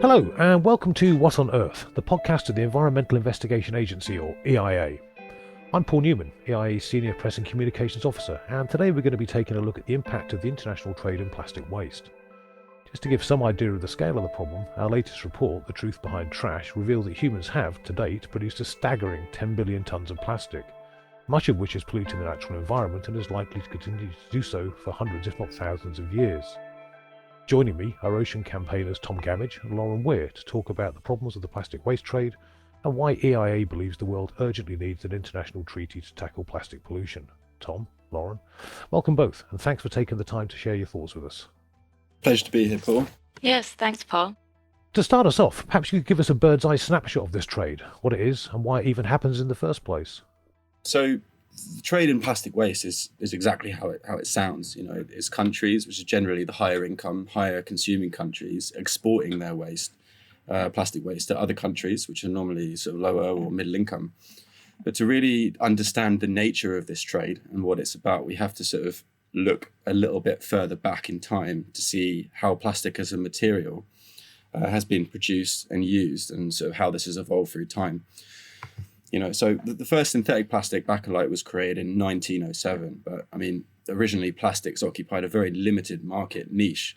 Hello, and welcome to What on Earth, the podcast of the Environmental Investigation Agency, or EIA. I'm Paul Newman, EIA's Senior Press and Communications Officer, and today we're going to be taking a look at the impact of the international trade in plastic waste. Just to give some idea of the scale of the problem, our latest report, The Truth Behind Trash, reveals that humans have, to date, produced a staggering 10 billion tonnes of plastic, much of which is polluting the natural environment and is likely to continue to do so for hundreds if not thousands of years. Joining me are ocean campaigners Tom Gamage and Lauren Weir to talk about the problems of the plastic waste trade and why EIA believes the world urgently needs an international treaty to tackle plastic pollution. Tom, Lauren, welcome both, and thanks for taking the time to share your thoughts with us. Pleasure to be here, Paul. Yes, thanks, Paul. To start us off, perhaps you could give us a bird's eye snapshot of this trade, what it is and why it even happens in the first place. So the trade in plastic waste is exactly how it sounds. You know, it's countries, which are generally the higher income, higher consuming countries, exporting their waste, plastic waste, to other countries, which are normally sort of lower or middle income. But to really understand the nature of this trade and what it's about, we have to sort of look a little bit further back in time to see how plastic as a material has been produced and used, and sort of how this has evolved through time. You know, so the first synthetic plastic bakelite was created in 1907, but I mean, originally plastics occupied a very limited market niche.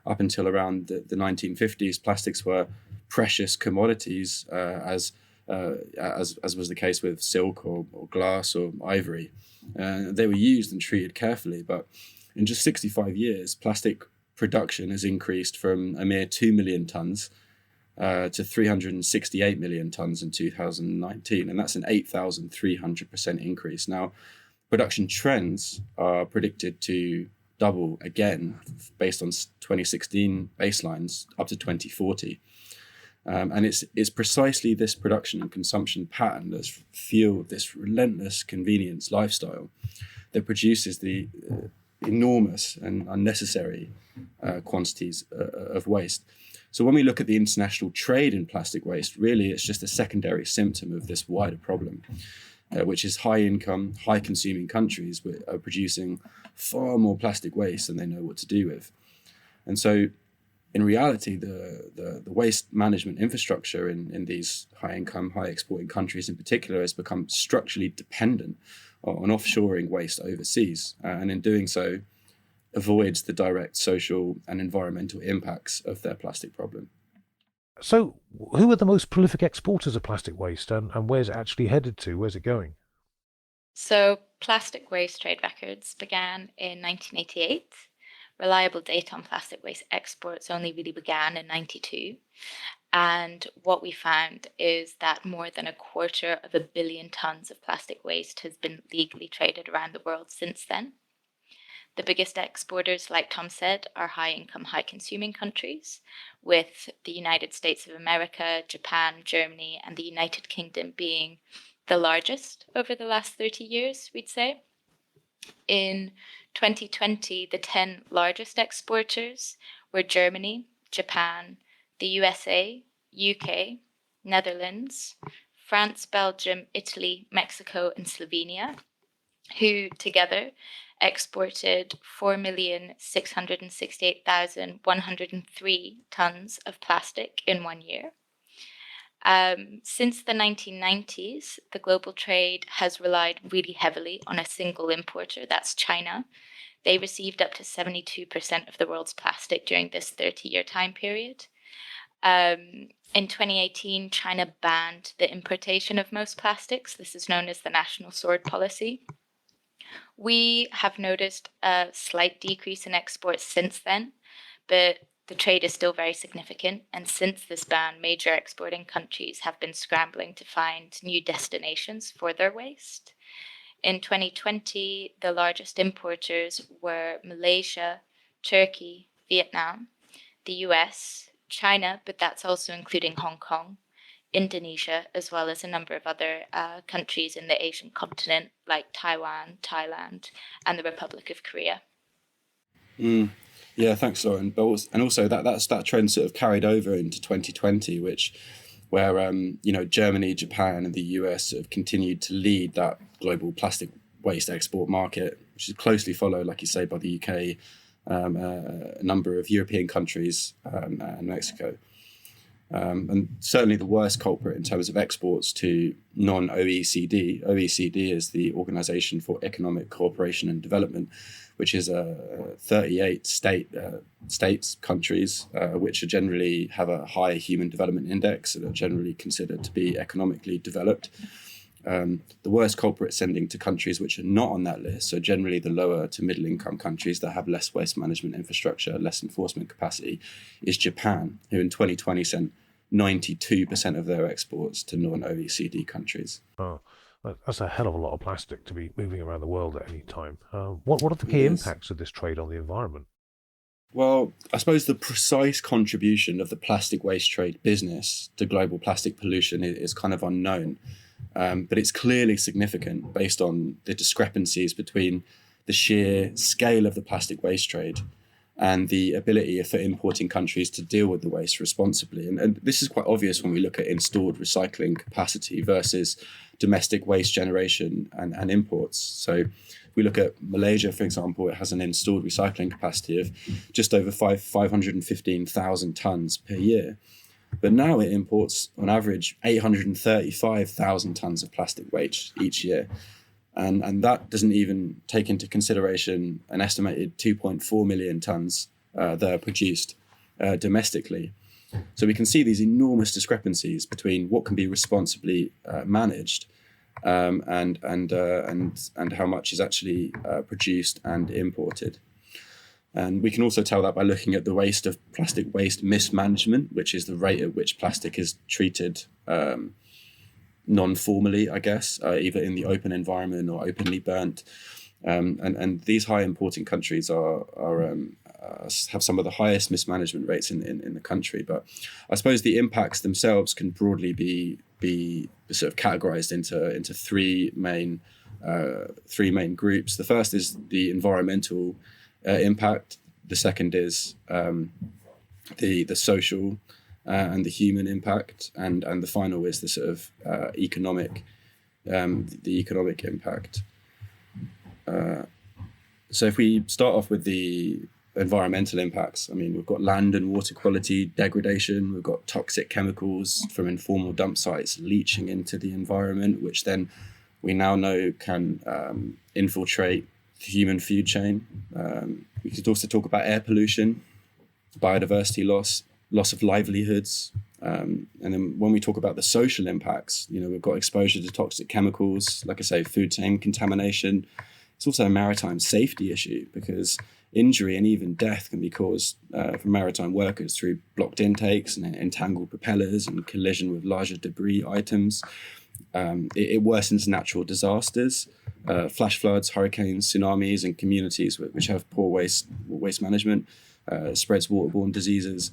Up until around the 1950s, plastics were precious commodities, as was the case with silk or glass or ivory. They were used and treated carefully, but in just 65 years, plastic production has increased from a mere 2 million tonnes to 368 million tonnes in 2019, and that's an 8,300% increase. Now, production trends are predicted to double again based on 2016 baselines up to 2040. And it's precisely this production and consumption pattern that's fueled this relentless convenience lifestyle that produces the enormous and unnecessary quantities of waste. So when we look at the international trade in plastic waste, really it's just a secondary symptom of this wider problem, which is high income, high consuming countries are producing far more plastic waste than they know what to do with. And so in reality, the waste management infrastructure in these high income, high exporting countries in particular has become structurally dependent on offshoring waste overseas. And in doing so, avoids the direct social and environmental impacts of their plastic problem. So, who are the most prolific exporters of plastic waste, and where's it actually headed to? Where's it going? So, plastic waste trade records began in 1988. Reliable data on plastic waste exports only really began in 92. And what we found is that more than 250 million tonnes of plastic waste has been legally traded around the world since then. The biggest exporters, like Tom said, are high-income, high-consuming countries, with the United States of America, Japan, Germany, and the United Kingdom being the largest over the last 30 years, we'd say. In 2020, the 10 largest exporters were Germany, Japan, the USA, UK, Netherlands, France, Belgium, Italy, Mexico, and Slovenia, who together exported 4,668,103 tonnes of plastic in 1 year. Since the 1990s, the global trade has relied really heavily on a single importer, that's China. They received up to 72% of the world's plastic during this 30-year time period. In 2018, China banned the importation of most plastics. This is known as the National Sword Policy. We have noticed a slight decrease in exports since then, but the trade is still very significant. And since this ban, major exporting countries have been scrambling to find new destinations for their waste. In 2020, the largest importers were Malaysia, Turkey, Vietnam, the US, China, but that's also including Hong Kong, Indonesia, as well as a number of other countries in the Asian continent, like Taiwan, Thailand, and the Republic of Korea. Yeah, thanks, Lauren. And also that trend sort of carried over into 2020, where Germany, Japan, and the US sort of continued to lead that global plastic waste export market, which is closely followed, like you say, by the UK, a number of European countries, and Mexico. And certainly the worst culprit in terms of exports to non-OECD. OECD is the Organization for Economic Cooperation and Development, which is 38 states, countries, which are generally have a high human development index and are generally considered to be economically developed. The worst culprit sending to countries which are not on that list, so generally the lower to middle income countries that have less waste management infrastructure, less enforcement capacity, is Japan, who in 2020 sent 92% of their exports to non-OECD countries. Oh, that's a hell of a lot of plastic to be moving around the world at any time. What are the It key is. impacts of this trade on the environment? Well, I suppose the precise contribution of the plastic waste trade business to global plastic pollution is kind of unknown. But it's clearly significant based on the discrepancies between the sheer scale of the plastic waste trade and the ability for importing countries to deal with the waste responsibly. And this is quite obvious when we look at installed recycling capacity versus domestic waste generation and imports. So if we look at Malaysia, for example, it has an installed recycling capacity of just over 515,000 tonnes per year. But now it imports, on average, 835,000 tonnes of plastic waste each year. And that doesn't even take into consideration an estimated 2.4 million tonnes that are produced domestically. So we can see these enormous discrepancies between what can be responsibly managed and how much is actually produced and imported. And we can also tell that by looking at the waste of plastic waste mismanagement, which is the rate at which plastic is treated non-formally, I guess, either in the open environment or openly burnt. And these high importing countries have some of the highest mismanagement rates in the country. But I suppose the impacts themselves can broadly be sort of categorized into three main groups. The first is the environmental impact. The second is the social and the human impact, and the final is the sort of economic impact. So if we start off with the environmental impacts, I mean, we've got land and water quality degradation, we've got toxic chemicals from informal dump sites leaching into the environment, which then we now know can infiltrate the human food chain. We could also talk about air pollution, biodiversity loss of livelihoods. And then when we talk about the social impacts, we've got exposure to toxic chemicals, like I say, food chain contamination. It's also a maritime safety issue because injury and even death can be caused from maritime workers through blocked intakes and entangled propellers and collision with larger debris items. It worsens natural disasters, flash floods, hurricanes, tsunamis, and communities which have poor waste management, spreads waterborne diseases.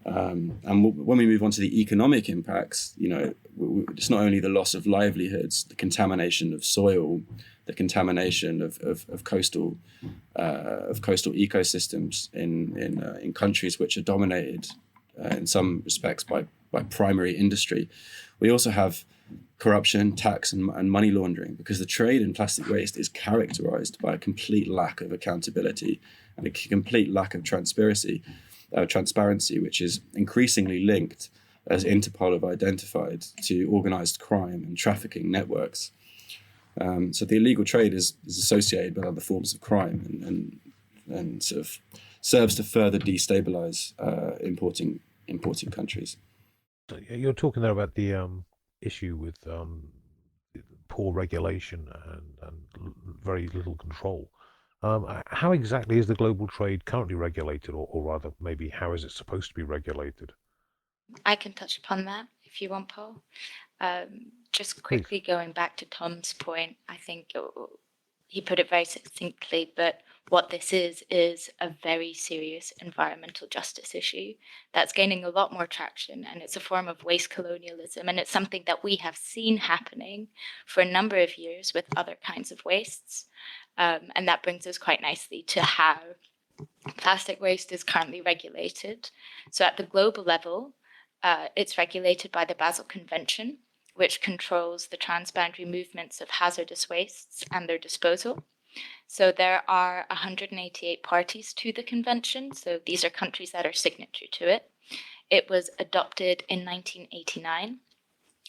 And when we move on to the economic impacts, it's not only the loss of livelihoods, the contamination of soil, the contamination of coastal ecosystems in countries which are dominated in some respects by primary industry. We also have corruption, tax, and money laundering, because the trade in plastic waste is characterized by a complete lack of accountability and a complete lack of transparency, which is increasingly linked, as Interpol have identified, to organized crime and trafficking networks. So the illegal trade is associated with other forms of crime and sort of serves to further destabilize importing countries. So you're talking there about the issue with poor regulation and very little control. How exactly is the global trade currently regulated, or rather, maybe how is it supposed to be regulated? I can touch upon that if you want, Paul. Just Please. quickly going back to Tom's point, I think he put it very succinctly, but what this is a very serious environmental justice issue that's gaining a lot more traction, and it's a form of waste colonialism, and it's something that we have seen happening for a number of years with other kinds of wastes. And that brings us quite nicely to how plastic waste is currently regulated. So at the global level, it's regulated by the Basel Convention, which controls the transboundary movements of hazardous wastes and their disposal. So there are 188 parties to the convention. So these are countries that are signatory to it. It was adopted in 1989,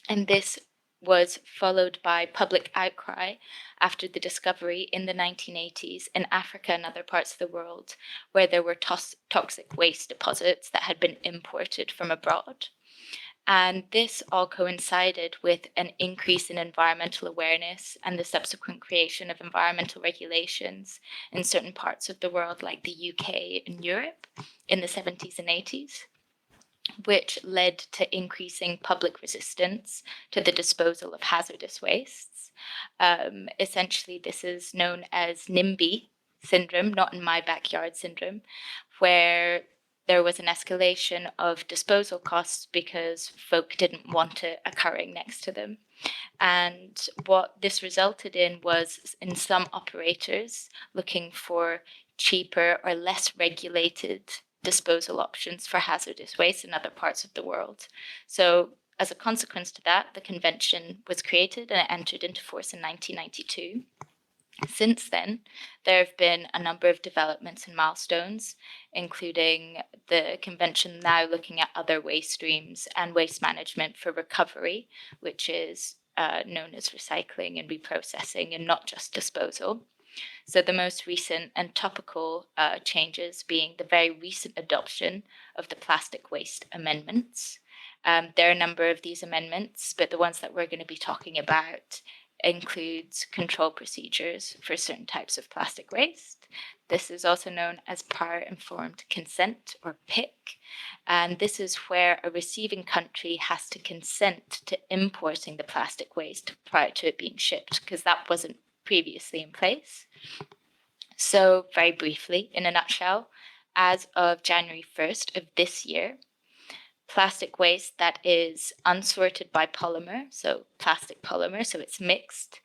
and this was followed by public outcry after the discovery in the 1980s in Africa and other parts of the world where there were toxic waste deposits that had been imported from abroad. And this all coincided with an increase in environmental awareness and the subsequent creation of environmental regulations in certain parts of the world, like the UK and Europe, in the 70s and 80s, which led to increasing public resistance to the disposal of hazardous wastes. Essentially, this is known as NIMBY syndrome, not in my backyard syndrome, where there was an escalation of disposal costs because folk didn't want it occurring next to them. And what this resulted in was, in some operators looking for cheaper or less regulated disposal options for hazardous waste in other parts of the world. So as a consequence to that, the convention was created and it entered into force in 1992. Since then, there have been a number of developments and milestones, including the convention now looking at other waste streams and waste management for recovery, which is known as recycling and reprocessing and not just disposal. So the most recent and topical changes being the very recent adoption of the plastic waste amendments. There are a number of these amendments, but the ones that we're going to be talking about includes control procedures for certain types of plastic waste. This is also known as prior informed consent, or PIC, and this is where a receiving country has to consent to importing the plastic waste prior to it being shipped, because that wasn't previously in place. So very briefly, in a nutshell, as of January 1st of this year, plastic waste that is unsorted by polymer, so plastic polymer, so it's mixed,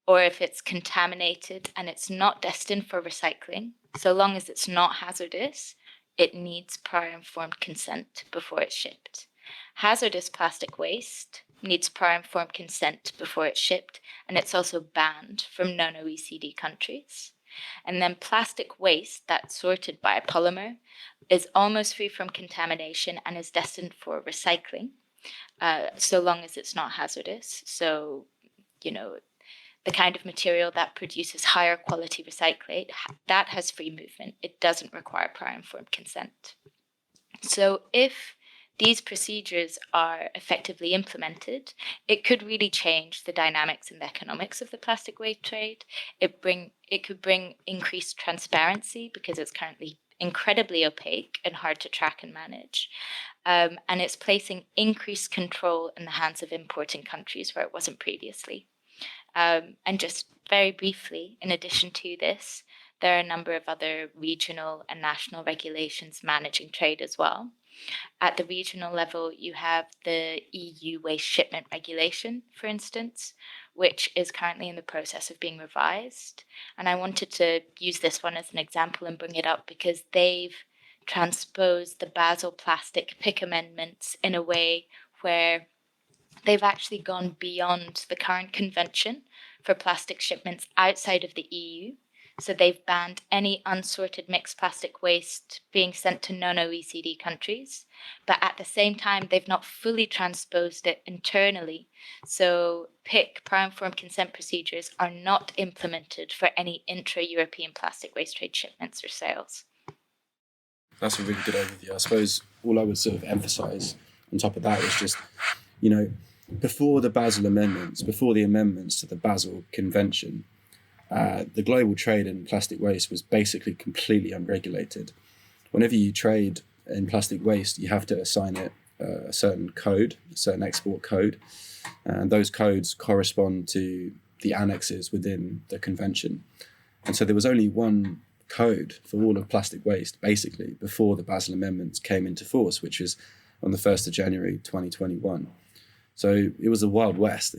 or if it's contaminated and it's not destined for recycling, so long as it's not hazardous, it needs prior informed consent before it's shipped. Hazardous plastic waste needs prior informed consent before it's shipped, and it's also banned from non-OECD countries. And then plastic waste that's sorted by a polymer is almost free from contamination and is destined for recycling, so long as it's not hazardous. So, the kind of material that produces higher quality recyclate, that has free movement. It doesn't require prior informed consent. So if these procedures are effectively implemented, it could really change the dynamics and the economics of the plastic waste trade. It could bring increased transparency because it's currently incredibly opaque and hard to track and manage. And it's placing increased control in the hands of importing countries where it wasn't previously. And just very briefly, in addition to this, there are a number of other regional and national regulations managing trade as well. At the regional level, you have the EU waste shipment regulation, for instance, which is currently in the process of being revised. And I wanted to use this one as an example and bring it up because they've transposed the Basel plastic PIC amendments in a way where they've actually gone beyond the current convention for plastic shipments outside of the EU. So they've banned any unsorted mixed plastic waste being sent to non-OECD countries, but at the same time, they've not fully transposed it internally. So PIC, prior informed consent procedures, are not implemented for any intra-European plastic waste trade shipments or sales. That's a really good overview. I suppose all I would sort of emphasise on top of that is just, before the Basel amendments, before the amendments to the Basel Convention, the global trade in plastic waste was basically completely unregulated. Whenever you trade in plastic waste, you have to assign it a certain code, a certain export code, and those codes correspond to the annexes within the convention. And so there was only one code for all of plastic waste, basically, before the Basel Amendments came into force, which was on the 1st of January 2021. So it was a Wild West,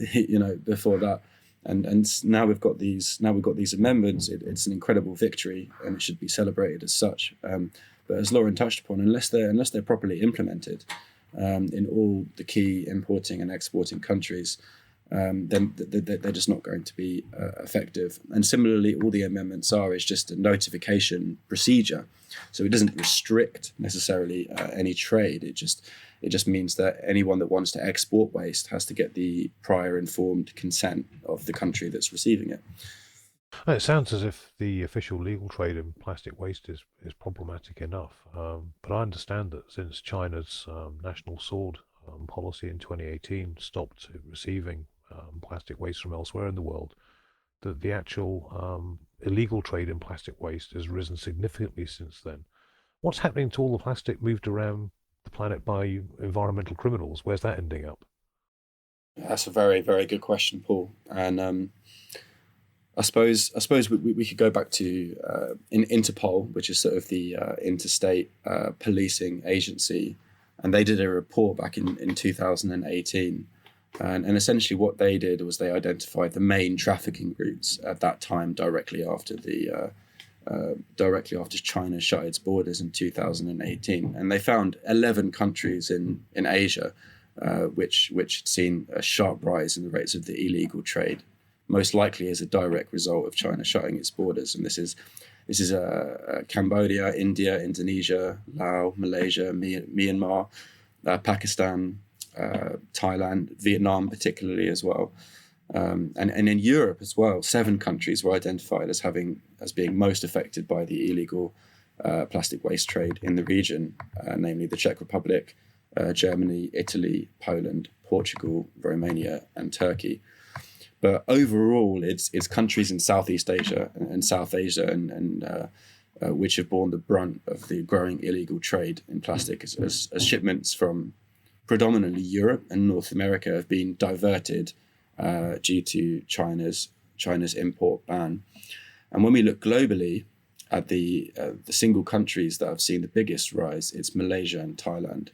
before that. And now we've got these amendments. It's an incredible victory, and it should be celebrated as such. But as Lauren touched upon, unless they're properly implemented in all the key importing and exporting countries, then they're just not going to be effective. And similarly, all the amendments is just a notification procedure, so it doesn't restrict necessarily any trade. It just means that anyone that wants to export waste has to get the prior informed consent of the country that's receiving it. It sounds as if the official legal trade in plastic waste is problematic enough, but I understand that since China's national sword policy in 2018 stopped receiving plastic waste from elsewhere in the world, that the actual illegal trade in plastic waste has risen significantly since then. What's happening to all the plastic moved around the planet by environmental criminals? Where's that ending up? That's a very, very good question, Paul. And I suppose we could go back to in Interpol, which is sort of the interstate policing agency, and they did a report back in 2018. And essentially what they did was they identified the main trafficking routes at that time, directly after China shut its borders in 2018. And they found 11 countries in Asia which had seen a sharp rise in the rates of the illegal trade, most likely as a direct result of China shutting its borders. And this is Cambodia, India, Indonesia, Laos, Malaysia, Myanmar, Pakistan, Thailand, Vietnam particularly as well. And in Europe as well, 7 countries were identified as being most affected by the illegal plastic waste trade in the region, namely the Czech Republic, Germany, Italy, Poland, Portugal, Romania, and Turkey. But overall, it's countries in Southeast Asia and South Asia and which have borne the brunt of the growing illegal trade in plastic, as shipments from predominantly Europe and North America have been diverted due to China's import ban. And when we look globally at the single countries that have seen the biggest rise, it's Malaysia and Thailand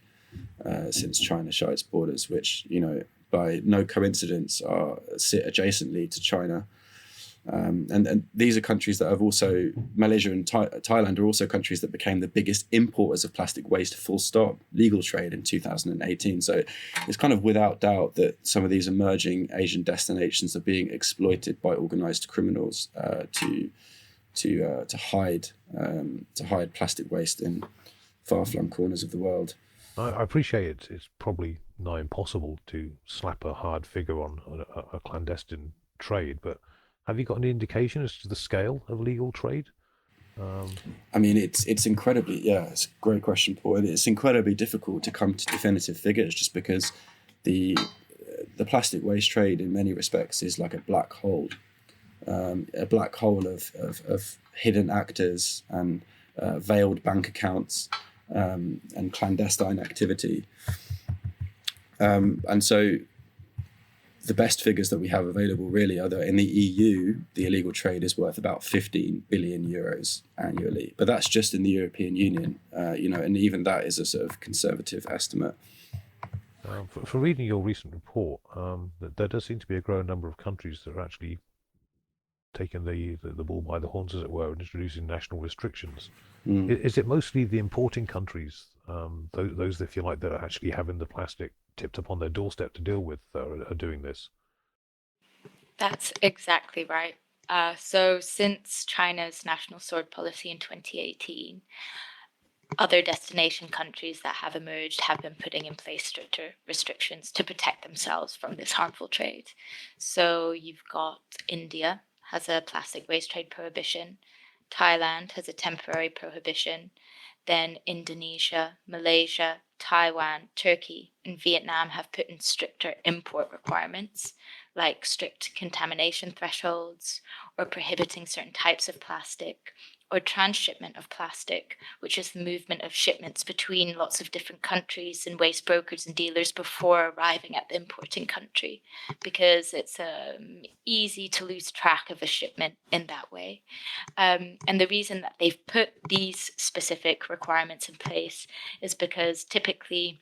since China shut its borders, which, by no coincidence sit adjacently to China. And these are countries that have also, Malaysia and Thailand are also countries that became the biggest importers of plastic waste, full stop, legal trade in 2018. So it's kind of without doubt that some of these emerging Asian destinations are being exploited by organized criminals to hide plastic waste in far-flung corners of the world. I appreciate it. It's probably nigh impossible to slap a hard figure on a clandestine trade, but have you got any indication as to the scale of legal trade? I mean, it's incredibly, it's a great question, Paul. And it's incredibly difficult to come to definitive figures, just because the plastic waste trade in many respects is like a black hole of hidden actors and veiled bank accounts and clandestine activity. And so the best figures that we have available really are that in the EU, the illegal trade is worth about 15 billion euros annually. But that's just in the European Union, and even that is a sort of conservative estimate. For reading your recent report, there does seem to be a growing number of countries that are actually taking the bull by the horns, as it were, and introducing national restrictions. Is it mostly the importing countries, those, if you like, that are actually having the plastic tipped up on their doorstep to deal with, are doing this? That's exactly right. So since China's national sword policy in 2018, other destination countries that have emerged have been putting in place stricter restrictions to protect themselves from this harmful trade. So you've got India has a plastic waste trade prohibition, Thailand has a temporary prohibition, then Indonesia, Malaysia, Taiwan, Turkey, and Vietnam have put in stricter import requirements, like strict contamination thresholds, or prohibiting certain types of plastic, or transshipment of plastic, which is the movement of shipments between lots of different countries and waste brokers and dealers before arriving at the importing country, because it's easy to lose track of a shipment in that way. And the reason that they've put these specific requirements in place is because typically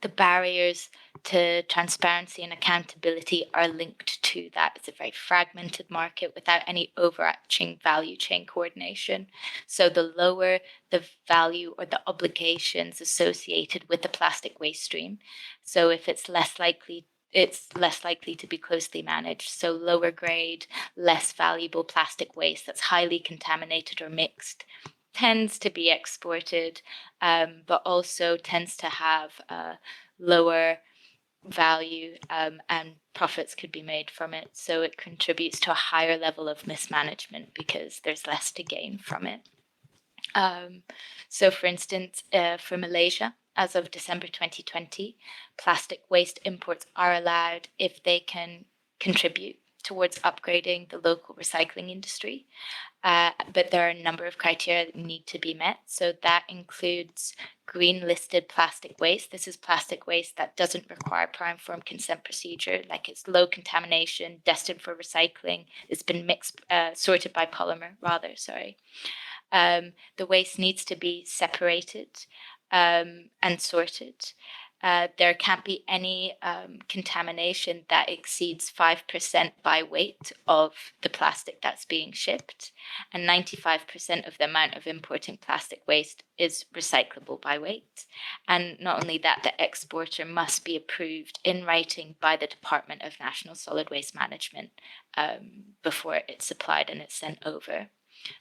the barriers to transparency and accountability are linked to that. It's a very fragmented market without any overarching value chain coordination. So the lower the value or the obligations associated with the plastic waste stream, so if it's less likely it's less likely to be closely managed. So lower grade, less valuable plastic waste that's highly contaminated or mixed tends to be exported, but also tends to have lower value, and profits could be made from it. So it contributes to a higher level of mismanagement because there's less to gain from it. So for instance, for Malaysia, as of December 2020, plastic waste imports are allowed if they can contribute towards upgrading the local recycling industry. But there are a number of criteria that need to be met. So that includes green listed plastic waste. This is plastic waste that doesn't require prior informed consent procedure, like it's low contamination, destined for recycling. It's been sorted by polymer, sorry. The waste needs to be separated and sorted. There can't be any contamination that exceeds 5% by weight of the plastic that's being shipped. And 95% of the amount of importing plastic waste is recyclable by weight. And not only that, the exporter must be approved in writing by the Department of National Solid Waste Management before it's supplied and it's sent over.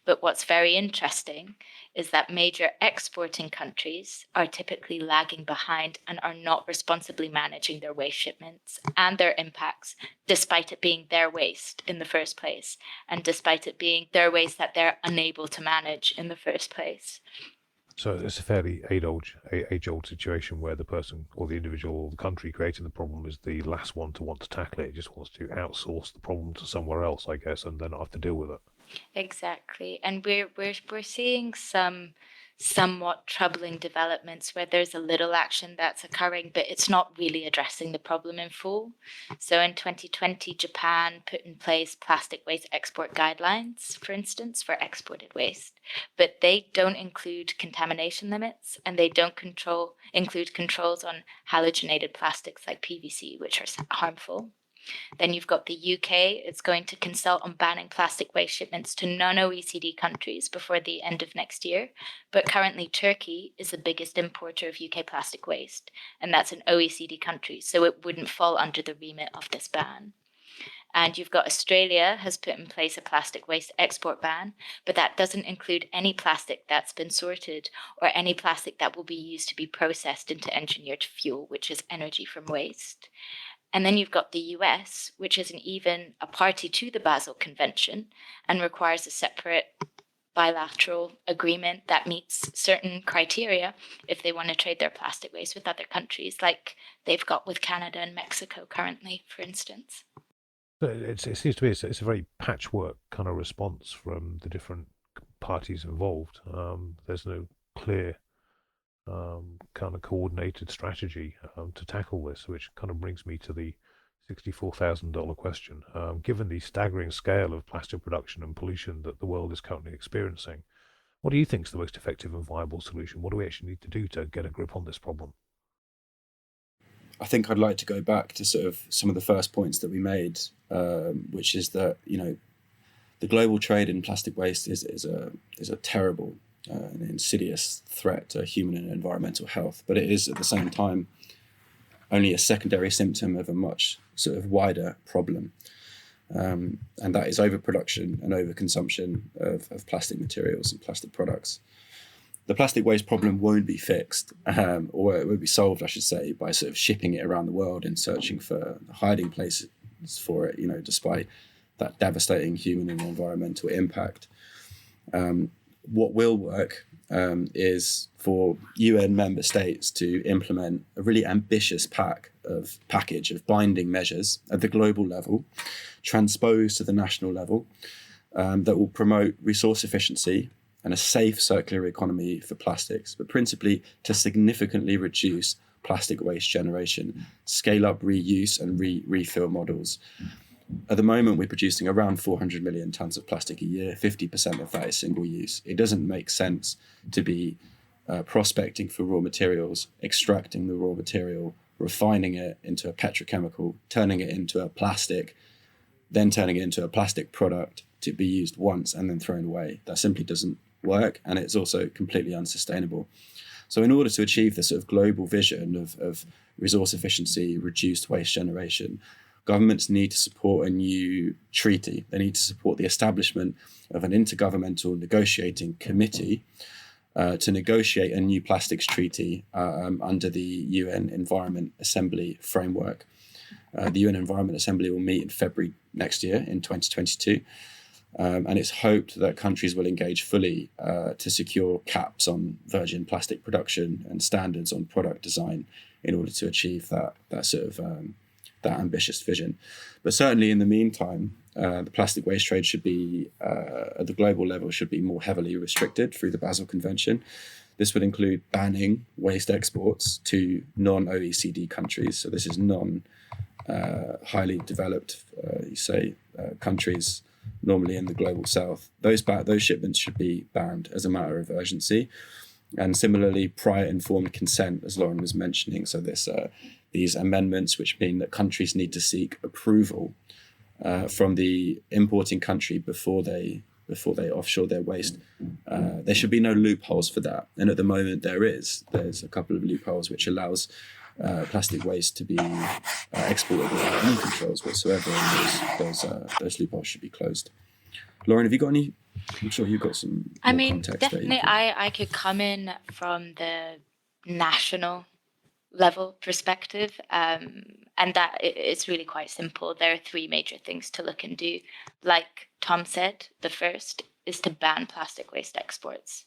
But what's very interesting is that major exporting countries are typically lagging behind and are not responsibly managing their waste shipments and their impacts, despite it being their waste in the first place, and despite it being their waste that they're unable to manage in the first place. So it's a fairly age-old situation where the person or the individual or the country creating the problem is the last one to want to tackle it. It just wants to outsource the problem to somewhere else, I guess, and then not have to deal with it. Exactly. And we're seeing some somewhat troubling developments where there's a little action that's occurring, but it's not really addressing the problem in full. So in 2020, Japan put in place plastic waste export guidelines, for instance, for exported waste, but they don't include contamination limits, and they don't include controls on halogenated plastics like PVC, which are harmful. Then you've got the UK. It's going to consult on banning plastic waste shipments to non-OECD countries before the end of next year. But currently, Turkey is the biggest importer of UK plastic waste, and that's an OECD country, so it wouldn't fall under the remit of this ban. And you've got Australia has put in place a plastic waste export ban, but that doesn't include any plastic that's been sorted or any plastic that will be used to be processed into engineered fuel, which is energy from waste. And then you've got the US, which isn't even a party to the Basel Convention and requires a separate bilateral agreement that meets certain criteria if they want to trade their plastic waste with other countries, like they've got with Canada and Mexico currently, for instance. It seems to me it's a very patchwork kind of response from the different parties involved. There's no clear kind of coordinated strategy to tackle this, which kind of brings me to the $64,000 question. Given the staggering scale of plastic production and pollution that the world is currently experiencing, what do you think is the most effective and viable solution? What do we actually need to do to get a grip on this problem? I think I'd like to go back to sort of some of the first points that we made, which is that, you know, the global trade in plastic waste is a terrible an insidious threat to human and environmental health, but it is at the same time only a secondary symptom of a much sort of wider problem, and that is overproduction and overconsumption of plastic materials and plastic products. The plastic waste problem won't be fixed, or it won't be solved, I should say, by sort of shipping it around the world and searching for hiding places for it, you know, despite that devastating human and environmental impact. What will work is for UN member states to implement a really ambitious package of binding measures at the global level, transposed to the national level, that will promote resource efficiency and a safe circular economy for plastics, but principally to significantly reduce plastic waste generation, scale up reuse and refill models. At the moment, we're producing around 400 million tons of plastic a year. 50% of that is single use. It doesn't make sense to be prospecting for raw materials, extracting the raw material, refining it into a petrochemical, turning it into a plastic, then turning it into a plastic product to be used once and then thrown away. That simply doesn't work, and it's also completely unsustainable. So in order to achieve this sort of global vision of resource efficiency, reduced waste generation. Governments need to support a new treaty. They need to support the establishment of an intergovernmental negotiating committee to negotiate a new plastics treaty under the UN Environment Assembly framework. The UN Environment Assembly will meet in February next year, in 2022. And it's hoped that countries will engage fully to secure caps on virgin plastic production and standards on product design in order to achieve that sort of that ambitious vision. But certainly in the meantime, the plastic waste trade should be, at the global level, should be more heavily restricted through the Basel Convention. This would include banning waste exports to non-OECD countries. So this is highly developed, countries, normally in the global south. Those shipments should be banned as a matter of urgency. And similarly, prior informed consent, as Lauren was mentioning. So these amendments, which mean that countries need to seek approval from the importing country before they offshore their waste. There should be no loopholes for that. And at the moment there's a couple of loopholes which allows plastic waste to be exported without any controls whatsoever. And those loopholes should be closed. Lauren, have you got any? I'm sure you've got some more context. Definitely I could come in from the national level perspective, and that it's really quite simple. There are three major things to look and do. Like Tom said, the first is to ban plastic waste exports.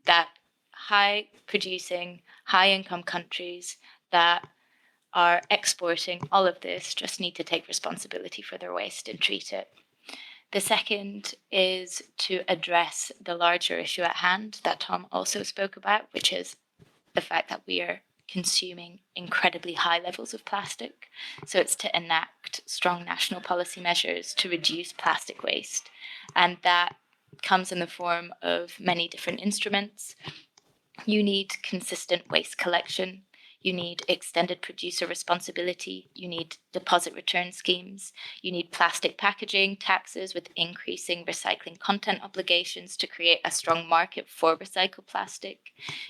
That high producing, high income countries that are exporting all of this just need to take responsibility for their waste and treat it. The second is to address the larger issue at hand that Tom also spoke about, which is the fact that we are consuming incredibly high levels of plastic. So it's to enact strong national policy measures to reduce plastic waste. And that comes in the form of many different instruments. You need consistent waste collection. You need extended producer responsibility. You need deposit return schemes. You need plastic packaging taxes with increasing recycling content obligations to create a strong market for recycled plastic.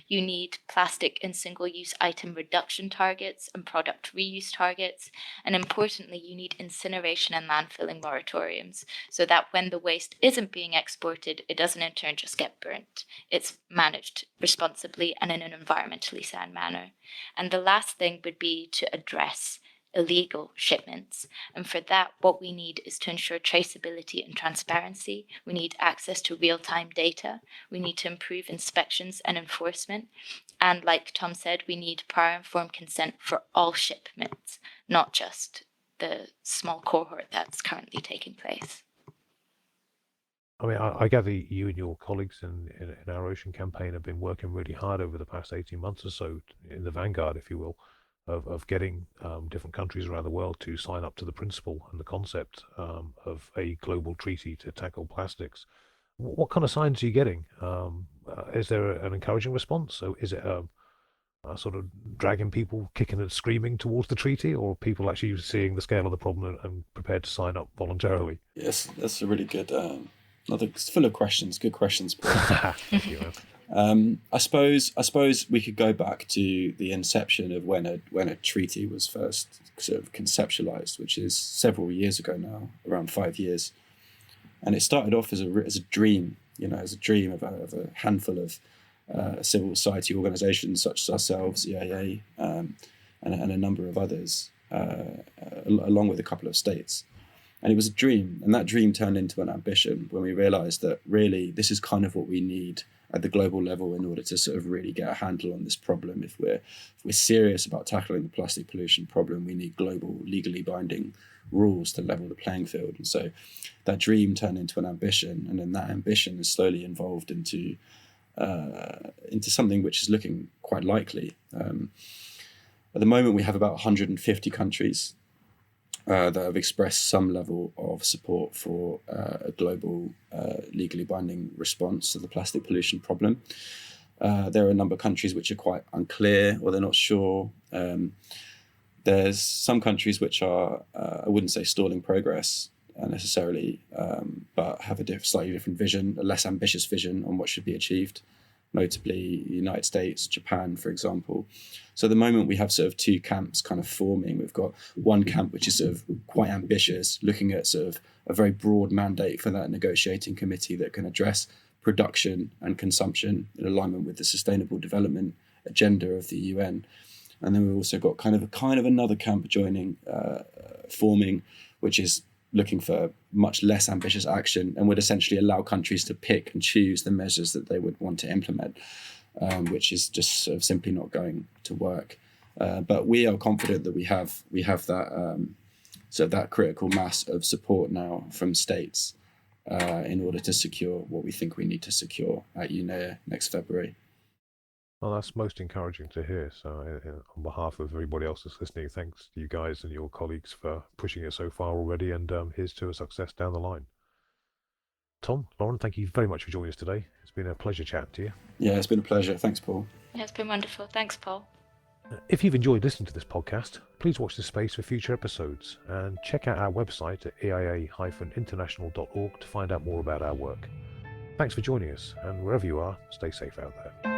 You need plastic and single-use item reduction targets and product reuse targets. And importantly, you need incineration and landfilling moratoriums so that when the waste isn't being exported, it doesn't in turn just get burnt. It's managed responsibly and in an environmentally sound manner. And the last thing would be to address illegal shipments. And for that, what we need is to ensure traceability and transparency. We need access to real-time data. We need to improve inspections and enforcement. And like Tom said, we need prior informed consent for all shipments, not just the small cohort that's currently taking place. I mean, I gather you and your colleagues in our ocean campaign have been working really hard over the past 18 months or so in the vanguard, if you will, of getting different countries around the world to sign up to the principle and the concept of a global treaty to tackle plastics. What kind of signs are you getting? Is there an encouraging response? So is it sort of dragging people kicking and screaming towards the treaty, or people actually seeing the scale of the problem and prepared to sign up voluntarily? Yes, that's a really good... it's full of questions. Good questions, Paul. Thank you. I suppose we could go back to the inception of when a treaty was first sort of conceptualized, which is several years ago now, around 5 years, and it started off as a dream, as a dream of a handful of civil society organizations such as ourselves, EIA, and a number of others, along with a couple of states. And it was a dream, and that dream turned into an ambition when we realized that really this is kind of what we need at the global level in order to sort of really get a handle on this problem. If we're serious about tackling the plastic pollution problem, we need global, legally binding rules to level the playing field. And so that dream turned into an ambition, and then that ambition is slowly evolved into something which is looking quite likely. At the moment, we have about 150 countries that have expressed some level of support for a global, legally binding response to the plastic pollution problem. There are a number of countries which are quite unclear, or they're not sure. There's some countries which are, I wouldn't say stalling progress necessarily, but have a slightly different vision, a less ambitious vision on what should be achieved. notably the United States, Japan, for example. So at the moment we have sort of two camps kind of forming. We've got one camp which is sort of quite ambitious, looking at sort of a very broad mandate for that negotiating committee that can address production and consumption in alignment with the Sustainable Development Agenda of the UN. And then we've also got kind of another camp joining, forming, which is looking for much less ambitious action and would essentially allow countries to pick and choose the measures that they would want to implement, which is just sort of simply not going to work. But we are confident that we have that sort of that critical mass of support now from states in order to secure what we think we need to secure at UNEA next February. Well, that's most encouraging to hear. So, on behalf of everybody else that's listening, thanks to you guys and your colleagues for pushing it so far already, and here's to a success down the line. Tom, Lauren, thank you very much for joining us today. It's been a pleasure chatting to you. Yeah, it's been a pleasure. Thanks, Paul. Yeah, it's been wonderful. Thanks, Paul. If you've enjoyed listening to this podcast, please watch this space for future episodes and check out our website at eia-international.org to find out more about our work. Thanks for joining us, and wherever you are, stay safe out there.